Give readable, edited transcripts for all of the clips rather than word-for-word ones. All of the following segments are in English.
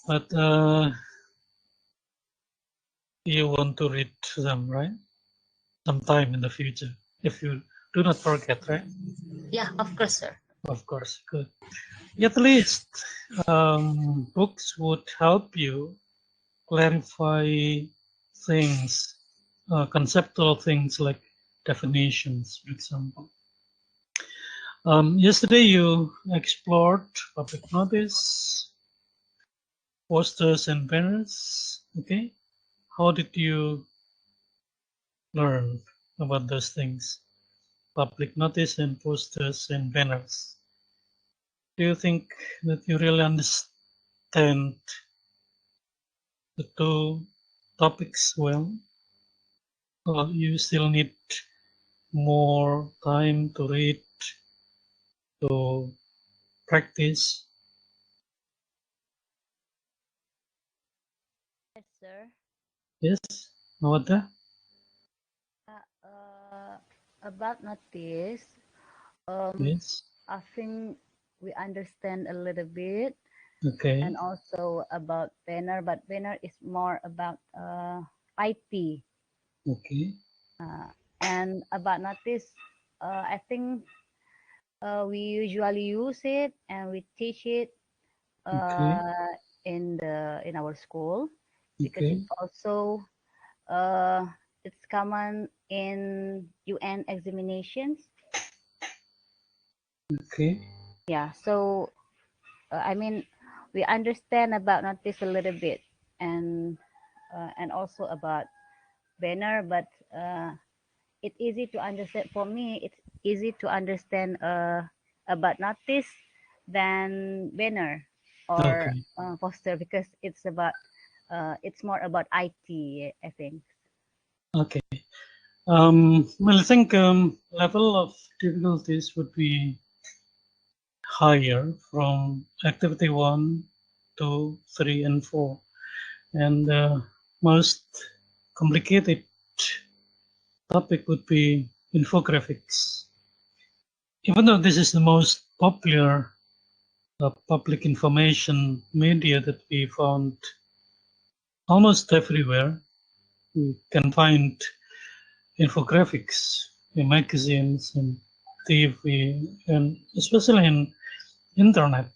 But you want to read them, right? Sometime in the future, if you do not forget, right? Yeah, of course, sir. Of course, good. At least books would help you clarify things, conceptual things like definitions, for example. Yesterday you explored public notice, posters and banners. Okay, how did you learn about those things? Public notice and posters and banners. Do you think that you really understand the two topics well, or you still need more time to read, to practice? Yes, sir. Yes, Nawada? About notice, Yes. I think we understand a little bit, Okay. and also about banner, but banner is more about IT. Okay. And about notice, I think we usually use it and we teach it Okay. in our school, because Okay. it's also it's common in UN examinations. Okay. Yeah, so I mean, we understand about notice a little bit, and also about banner, but it's easy to understand. For me, it's easy to understand about notice than banner or Okay. poster, because it's more about IT, I think. Okay. Well, I think level of difficulties would be higher from activity 1, 2, 3, and 4. And the most complicated topic would be infographics. Even though this is the most popular public information media that we found almost everywhere, we can find infographics in magazines and TV, and especially in internet.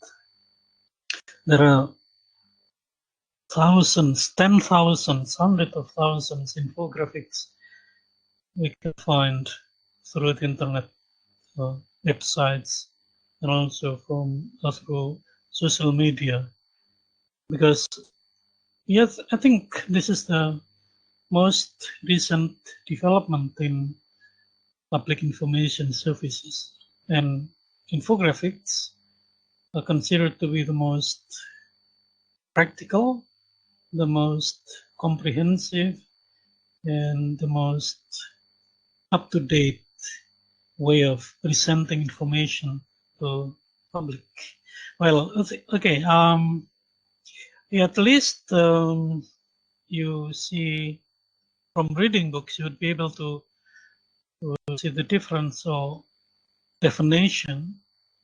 There are thousands, 10,000s, hundreds of thousands infographics we can find through the internet websites and also through social media. Because yes, I think this is the most recent development in public information services, and infographics are considered to be the most practical, the most comprehensive, and the most up-to-date way of presenting information to public. Well, okay. At least you see from reading books, you would be able to see the difference or definition.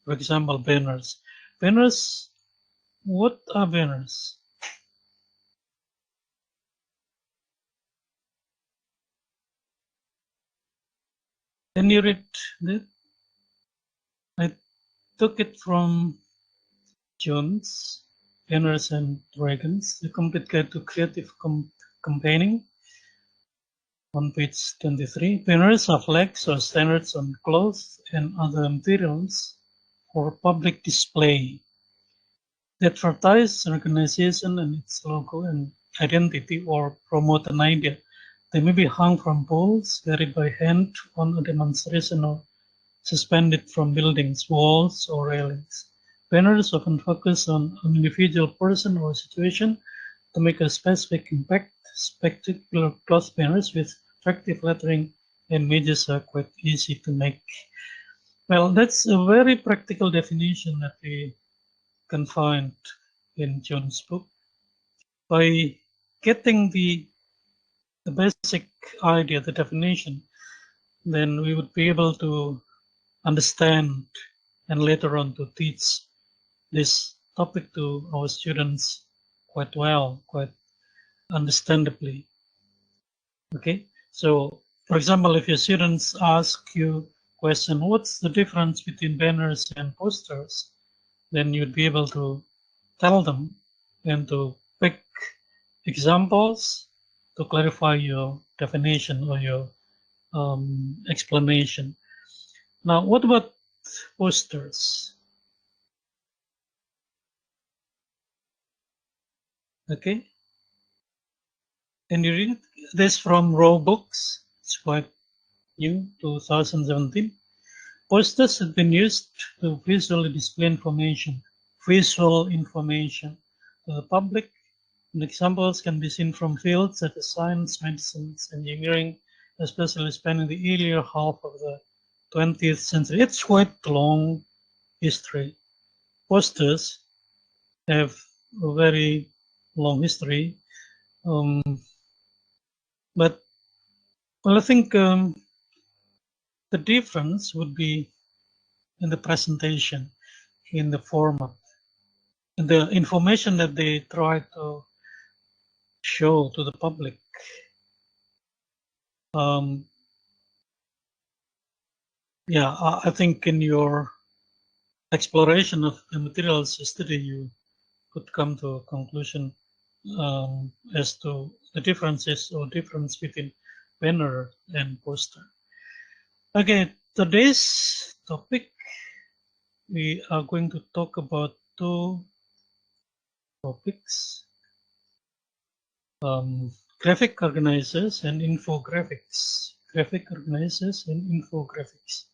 For example, banners. Banners. What are banners? Can you read that? I took it from Jones, Banners and Dragons, The Complete Guide to Creative Campaigning, on page 23. Banners are flags or standards on clothes and other materials for public display. They advertise an organization and its logo and identity or promote an idea. They may be hung from poles, carried by hand on a demonstration, or suspended from buildings, walls, or railings. Banners often focus on an individual person or situation to make a specific impact. Spectacular cloth banners with attractive lettering and images are quite easy to make. Well, that's a very practical definition that we can find in John's book. By getting the basic idea, the definition, then we would be able to understand and later on to teach this topic to our students quite well, quite understandably. Okay, so for example, if your students ask you question, what's the difference between banners and posters, then you'd be able to tell them and to pick examples to clarify your definition or your explanation. Now, what about posters? Okay, and you read this from Raw Books. It's quite new, 2017. Posters have been used to visually display visual information to the public. And examples can be seen from fields such as science, medicine, engineering, especially spanning the earlier half of the 20th century. It's quite a long history. Posters have a very long history, but well, I think the difference would be in the presentation, in the format, and the information that they try to show to the public. Yeah, I think in your exploration of the materials study, you could come to a conclusion as to the differences or difference between banner and poster. Okay, today's topic, we are going to talk about two topics, graphic organizers and infographics. Graphic organizers and infographics.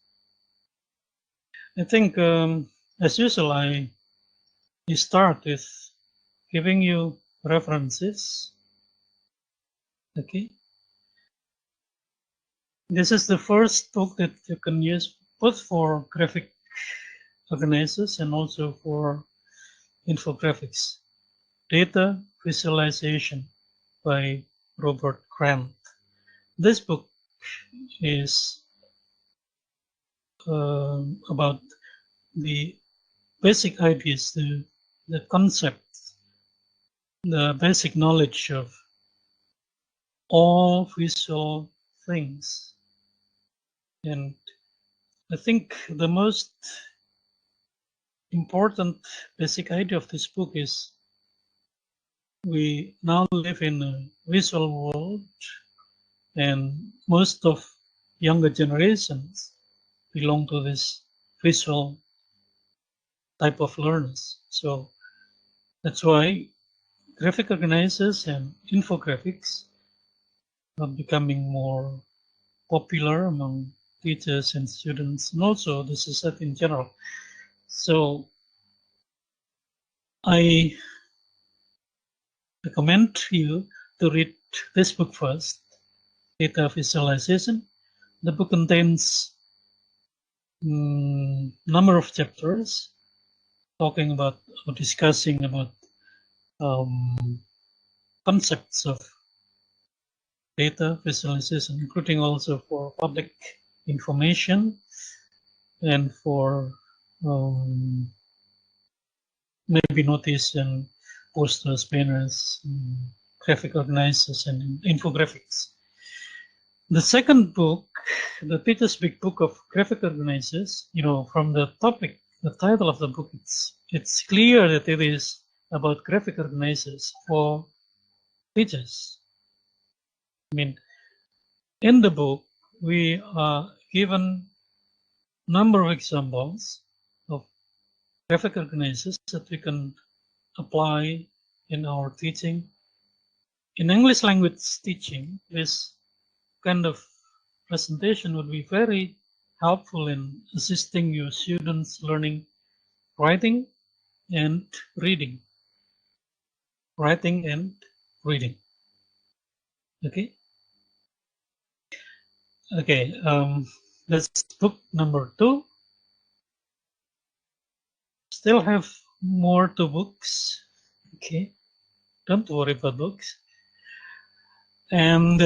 I think, as usual, I start with giving you references. Okay, this is the first book that you can use both for graphic organizers and also for infographics. Data Visualization by Robert Grant. This book is about the basic ideas, the concepts, the basic knowledge of all visual things. And I think the most important basic idea of this book is we now live in a visual world, and most of younger generations belong to this visual type of learners. So that's why graphic organizers and infographics are becoming more popular among teachers and students, and also the society in general. So I recommend you to read this book first, Data Visualization. The book contains number of chapters talking about or discussing about concepts of data visualization, including also for public information and for maybe notice and posters, banners, graphic organizers, and infographics. The second book, the Peter's Big Book of Graphic Organizers, from the topic, the title of the book, it's clear that it is about graphic organizers for teachers. I mean, in the book, we are given a number of examples of graphic organizers that we can apply in our teaching. In English language teaching, this kind of presentation would be very helpful in assisting your students learning writing and reading. Writing and reading. Okay. Okay. That's book number 2. Still have more 2 books. Okay. Don't worry about books. And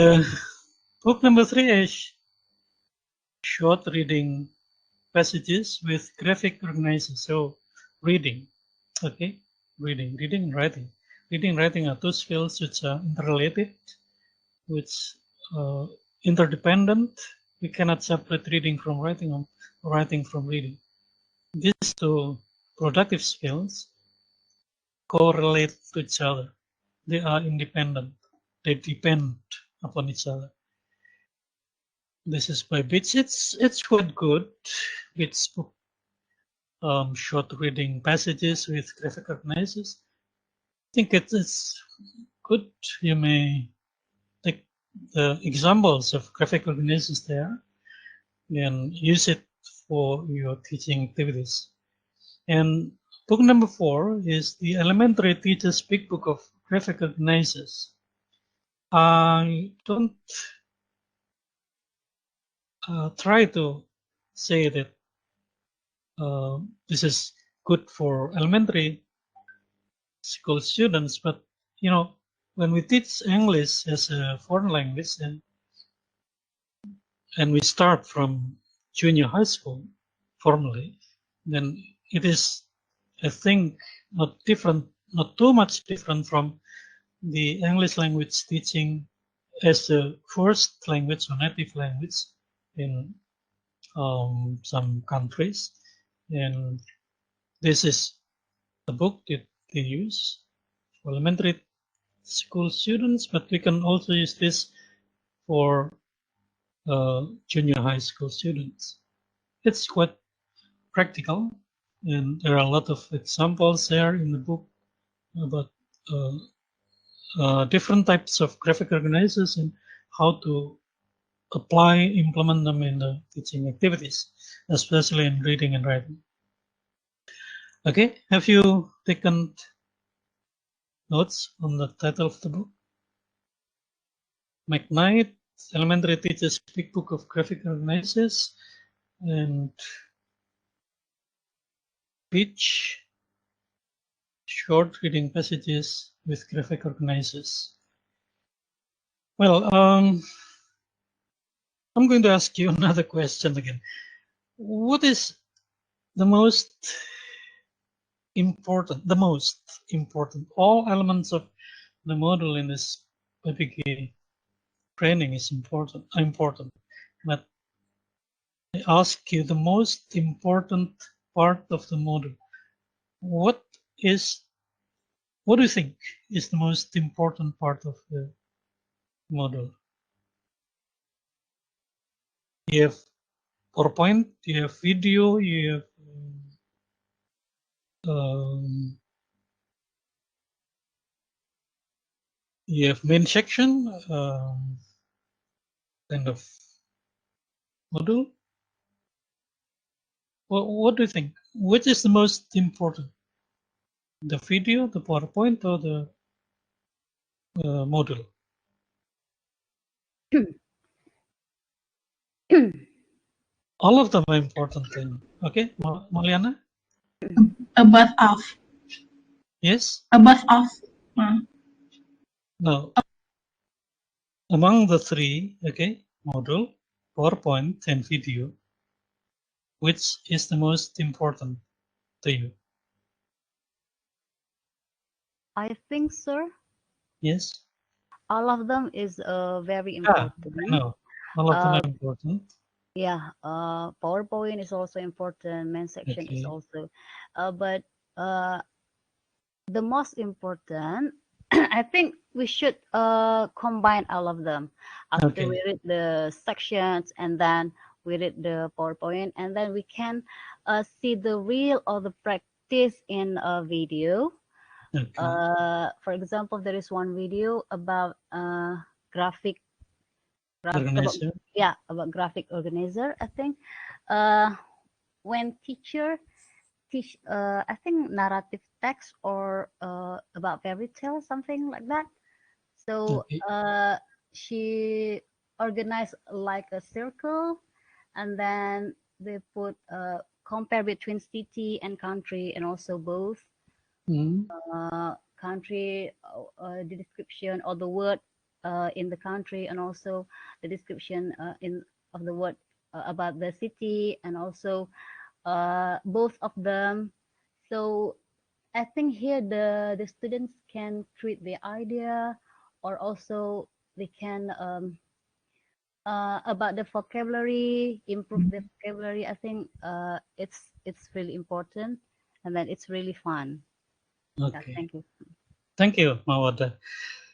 book number 3 is short reading passages with graphic organizers. So reading. Okay, reading and writing. Reading and writing are two skills which are interrelated, which interdependent. We cannot separate reading from writing or writing from reading. These two productive skills correlate to each other. They are independent. They depend upon each other. This is by Bits. It's quite good. Bits book, short reading passages with graphic recognizers. I think it is good. You may take the examples of graphic recognizers there and use it for your teaching activities. And book number 4 is the Elementary Teacher's Big Book of Graphic Recognizers. I don't try to say that this is good for elementary school students, but when we teach English as a foreign language and we start from junior high school formally, then it is, I think, not too much different from the English language teaching as the first language or native language in some countries. And this is the book that they use for elementary school students, but we can also use this for junior high school students. It's quite practical, and there are a lot of examples there in the book about different types of graphic organizers and how to implement them in the teaching activities, especially in reading and writing. Okay, have you taken notes on the title of the book? McKnight, Elementary Teacher's Big Book of Graphic Organizers, and Beach, Short Reading Passages with Graphic Organizers. Well, I'm going to ask you another question again. What is the most important, all elements of the model in this PPK training is important, but I ask you the most important part of the model. What do you think is the most important part of the model? You have PowerPoint, you have video, you have main section, kind of module. What do you think? Which is the most important? The video, the PowerPoint, or the module? All of them are important thing. Okay, Maliana? Above off. Yes? Above off. Now, among the three, okay, module, PowerPoint, and video, which is the most important to you? I think, sir, Yes? all of them is very I important. know. All of them are important. Yeah, PowerPoint is also important. Main section is Okay. also, but the most important, I think we should combine all of them. After Okay. we read the sections and then we read the PowerPoint, and then we can see the real or the practice in a video. Okay. For example, there is one video about graphic about, Organizer. about graphic organizer. I think when teacher teach I think narrative text or about fairy tale, something like that. So Okay. she organized like a circle, and then they put compare between city and country, and also both country, the description or the word in the country, and also the description in of the word about the city, and also both of them. So I think here the students can create the idea, or also they can about the vocabulary, improve the vocabulary. I think it's really important, and then it's really fun. Yeah, Okay. thank you. Thank you, Mawada.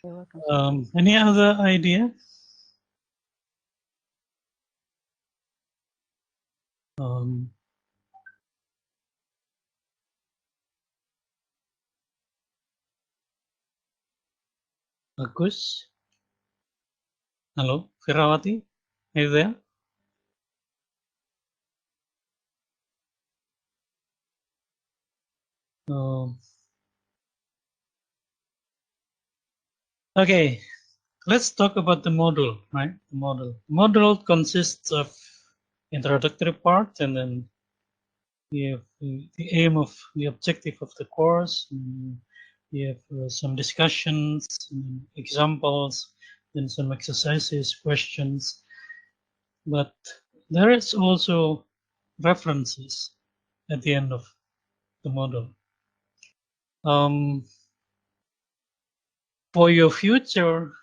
You're welcome. Any other idea? Agus? Hello, Firawati? Are you there? Okay, let's talk about the module, right? The module consists of introductory part, and then you have the aim of the objective of the course. You have some discussions, examples, then some exercises, questions. But there is also references at the end of the module. For your future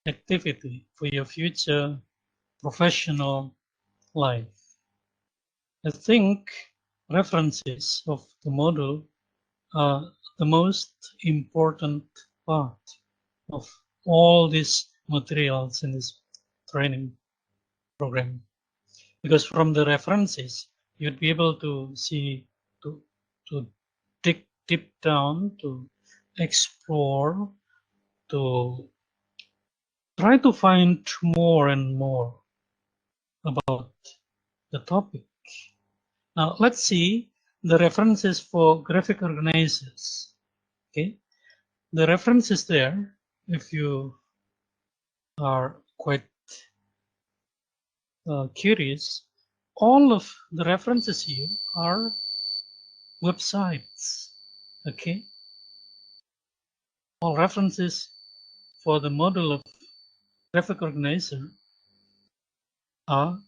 activity, for your future professional life, I think references of the module are the most important part of all these materials in this training program. Because from the references, you'd be able to see, to dig deep down, to explore, to try to find more and more about the topic. Now let's see the references for graphic organizers. Okay, the references there, if you are quite curious, all of the references here are websites. Okay, all references for the model of graphic organizer are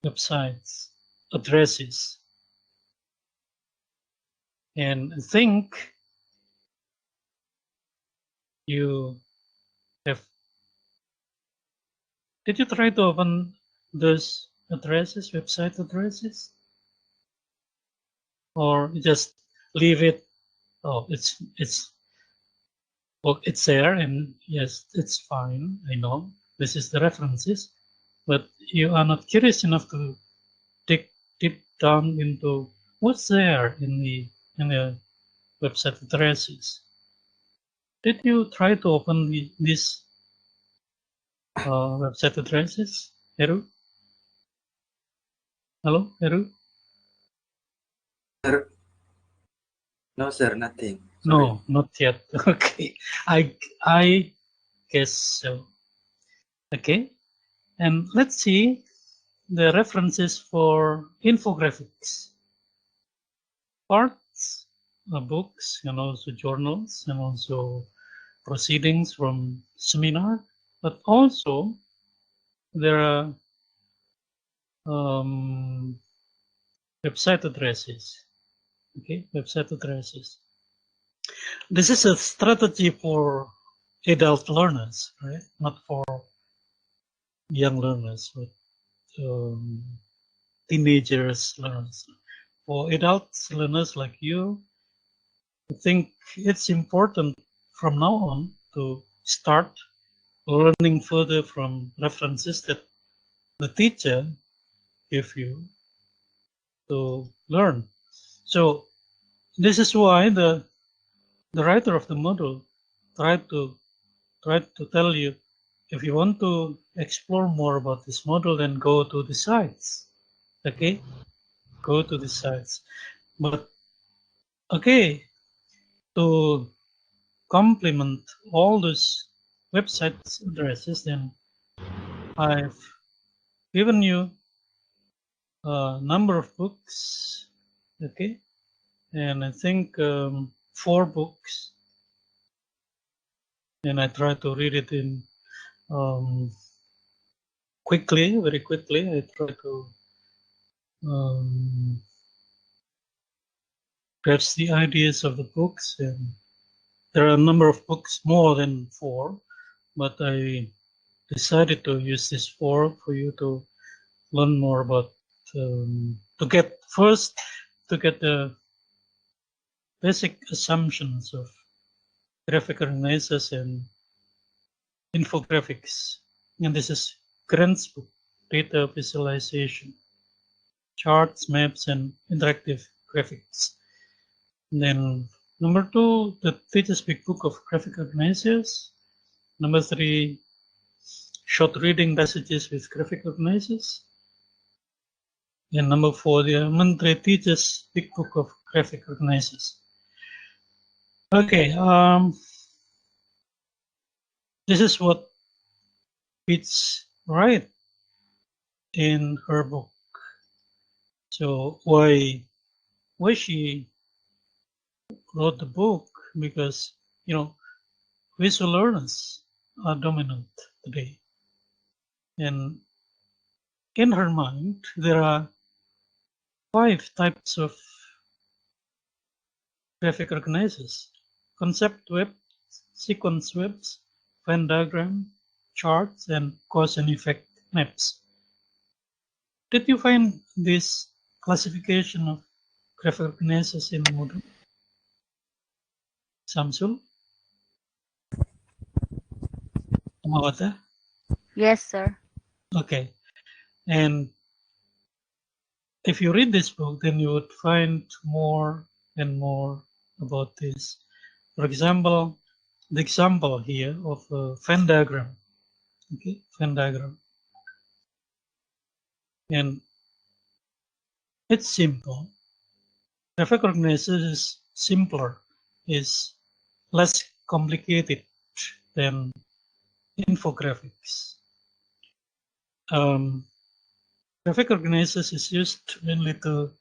websites, addresses. And I think you have, did you try to open those addresses, website addresses? Or you just leave it? Oh, well, it's there, and yes, it's fine. I know this is the references, but you are not curious enough to dig deep down into what's there in the website addresses. Did you try to open these website addresses, Heru? Hello, Heru? Sir, no, sir, nothing. Sorry. No, not yet. Okay, I guess so. Okay, and let's see the references for infographics, parts, books, and also journals, and also proceedings from seminar, but also there are website addresses. Okay, website addresses. This is a strategy for adult learners, right? Not for young learners, but teenagers learners. For adult learners like you, I think it's important from now on to start learning further from references that the teacher gives you to learn. So this is why the writer of the module tried to tell you, if you want to explore more about this module, then go to the sites. Okay, go to the sites. But okay, to complement all those website addresses, then I've given you a number of books. Okay, and I think 4 books, and I try to read it in quickly, very quickly. I try to grasp the ideas of the books. And there are a number of books, more than 4, but I decided to use this 4 for you to learn more about, to get the basic assumptions of graphical analysis and infographics. And this is Grant's book, Data Visualization, Charts, Maps, and Interactive Graphics. And then number 2, the teacher's big book of graphical analysis. Number 3, short reading passages with graphical analysis. And number 4, the elementary teacher's big book of graphical analysis. Okay, this is what it's right in her book. So why she wrote the book? Because, visual learners are dominant today. And in her mind, there are 5 types of graphic organizers: concept web, sequence webs, Venn diagram, charts, and cause and effect maps. Did you find this classification of graphic organizers in the module? Samsul? Amawata? Yes, sir. Okay. And if you read this book, then you would find more and more about this. For example, the example here of a Venn diagram. Okay, Venn diagram. And it's simple. Graphic organizer is simpler, is less complicated than infographics. Graphic organizers is used mainly to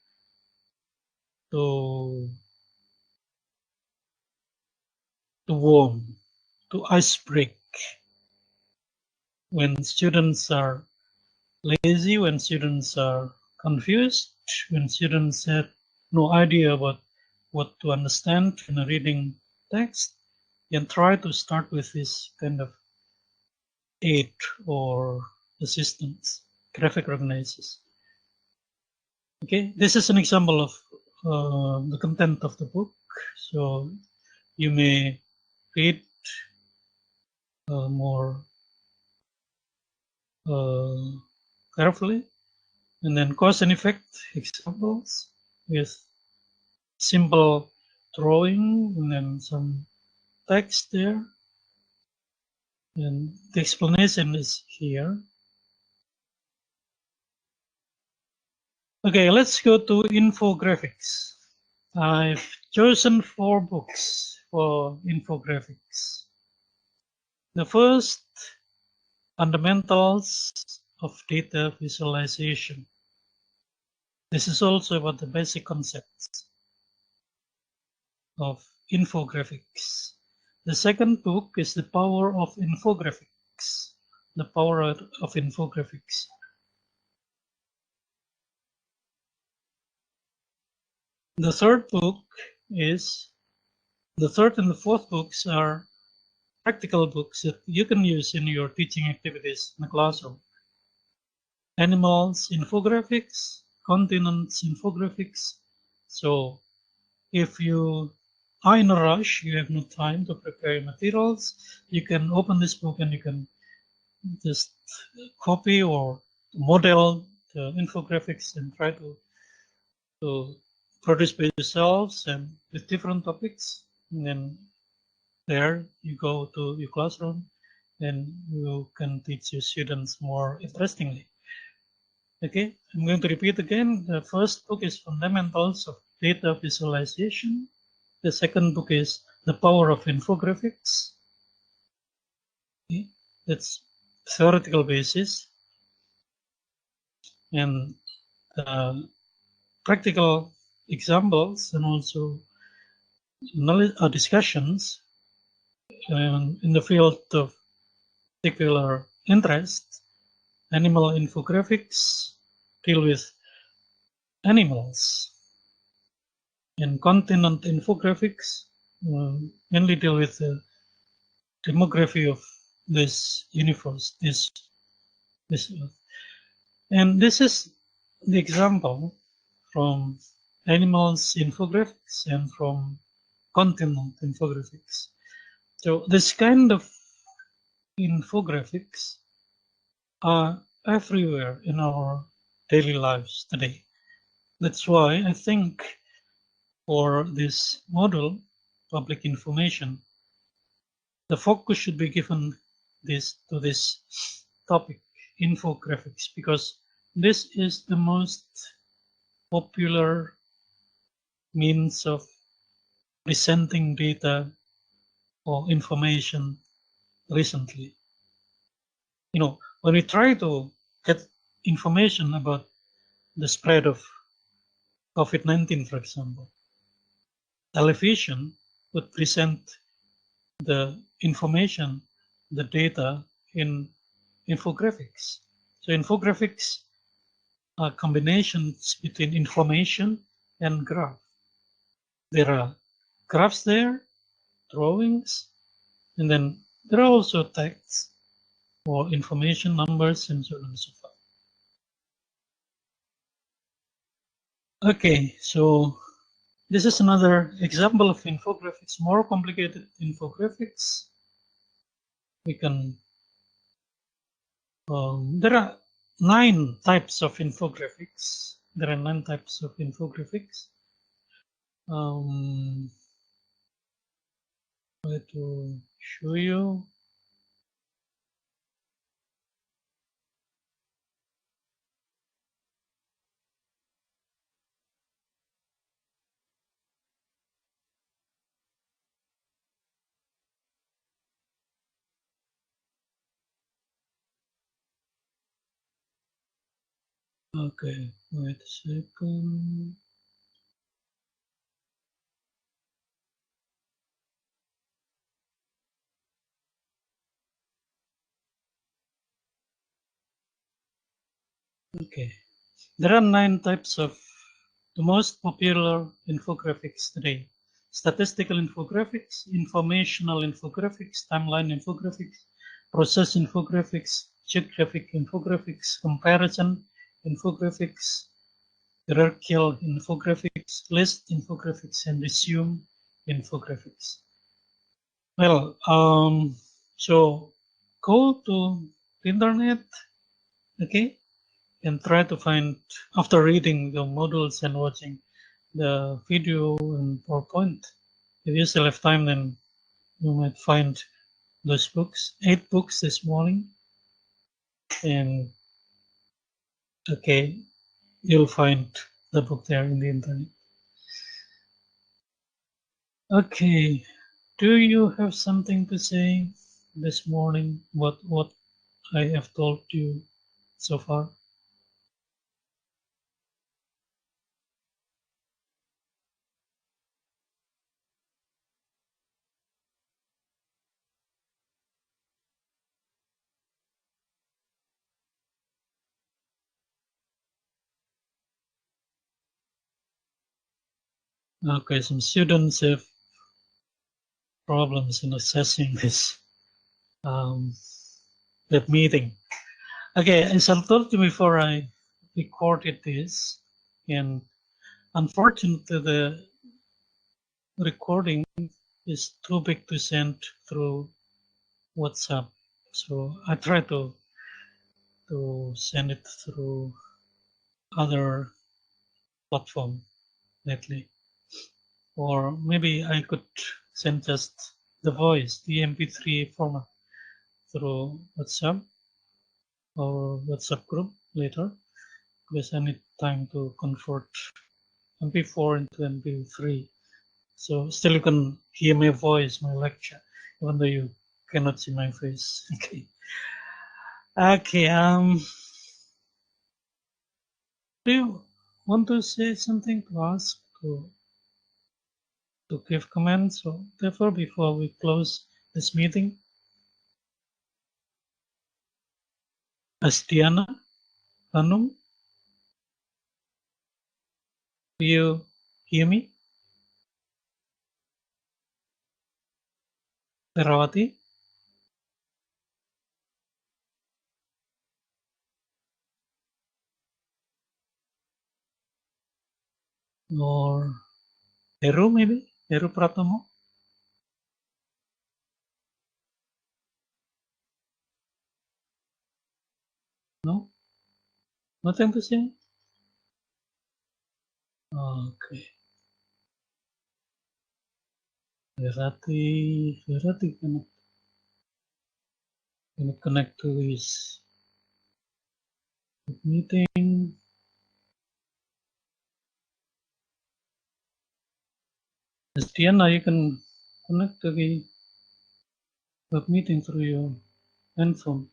warm, to ice break when students are lazy, when students are confused, when students have no idea about what to understand in a reading text, and try to start with this kind of aid or assistance, graphic organizers. Okay, this is an example of the content of the book. So you may read more carefully. And then cause and effect examples with simple drawing and then some text there. And the explanation is here. Okay, let's go to infographics. I've chosen 4 books for infographics. The first, Fundamentals of Data Visualization. This is also about the basic concepts of infographics. The second book is The Power of Infographics. The Power of Infographics. The third book is, the third and the fourth books are practical books that you can use in your teaching activities in the classroom. Animals infographics, continents infographics. So if you are in a rush, you have no time to prepare materials, you can open this book and you can just copy or model the infographics and try to produce by yourselves and with different topics. And then there you go to your classroom and you can teach your students more interestingly. Okay, I'm going to repeat again. The first book is Fundamentals of Data Visualization. The second book is The Power of Infographics. Okay, that's theoretical basis. And practical examples and also knowledge discussions in the field of particular interest. Animal infographics deal with animals. And continent infographics mainly deal with the demography of this universe, this Earth. And this is the example from animals infographics and from continent infographics. So this kind of infographics are everywhere in our daily lives today. That's why I think for this model, public information, the focus should be given to this topic, infographics, because this is the most popular means of presenting data or information recently. You know, when we try to get information about the spread of COVID-19, for example, television would present the information, the data in infographics. So infographics are combinations between information and graph. There are graphs there, drawings, and then there are also texts or information, numbers, and so on and so forth. Okay, so this is another example of infographics, more complicated infographics. We can, there are 9 types of infographics. There are 9 types of infographics. Try to show you. Okay, wait a second. Okay, there are 9 types of the most popular infographics today. Statistical infographics, informational infographics, timeline infographics, process infographics, geographic infographics, comparison infographics, hierarchical infographics, list infographics, and resume infographics. Well, so go to the internet, okay, and try to find, after reading the modules and watching the video and PowerPoint, if you still have time, then you might find those books, 8 books this morning, and okay, you'll find the book there in the internet. Okay, do you have something to say this morning? What I have told you so far? Okay, some students have problems in assessing this that meeting. Okay, as I told you before, I recorded this, and unfortunately, the recording is too big to send through WhatsApp. So I try to send it through other platform lately, or maybe I could send just the voice, the MP3 format through WhatsApp or WhatsApp group later, because I need time to convert MP4 into MP3. So still you can hear my voice, my lecture, even though you cannot see my face. Okay. Okay. Do you want to say something, to ask, to give comments, or therefore before we close this meeting? Astiana, Hanum, do you hear me? Terawati? Or Heru, maybe? Heru Pratomo? No? Nothing to say? Okay. Verati cannot connect to his meeting. Diana, you can connect to the web meeting through your handphone.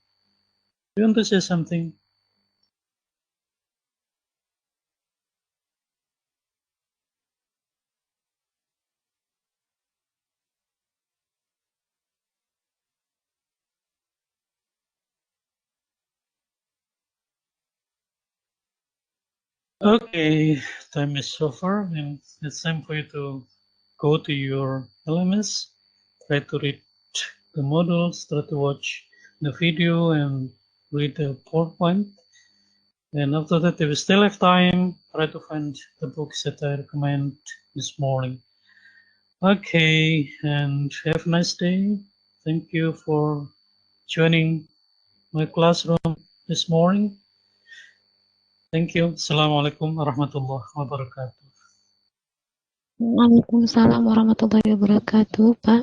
Do you want to say something? Okay, time is over, and it's time for you to go to your LMS, try to read the modules, try to watch the video and read the PowerPoint. And after that, if you still have time, try to find the books that I recommend this morning. Okay, and have a nice day. Thank you for joining my classroom this morning. Thank you. Assalamualaikum warahmatullahi wabarakatuh. Waalaikumsalam warahmatullahi wabarakatuh, Pak.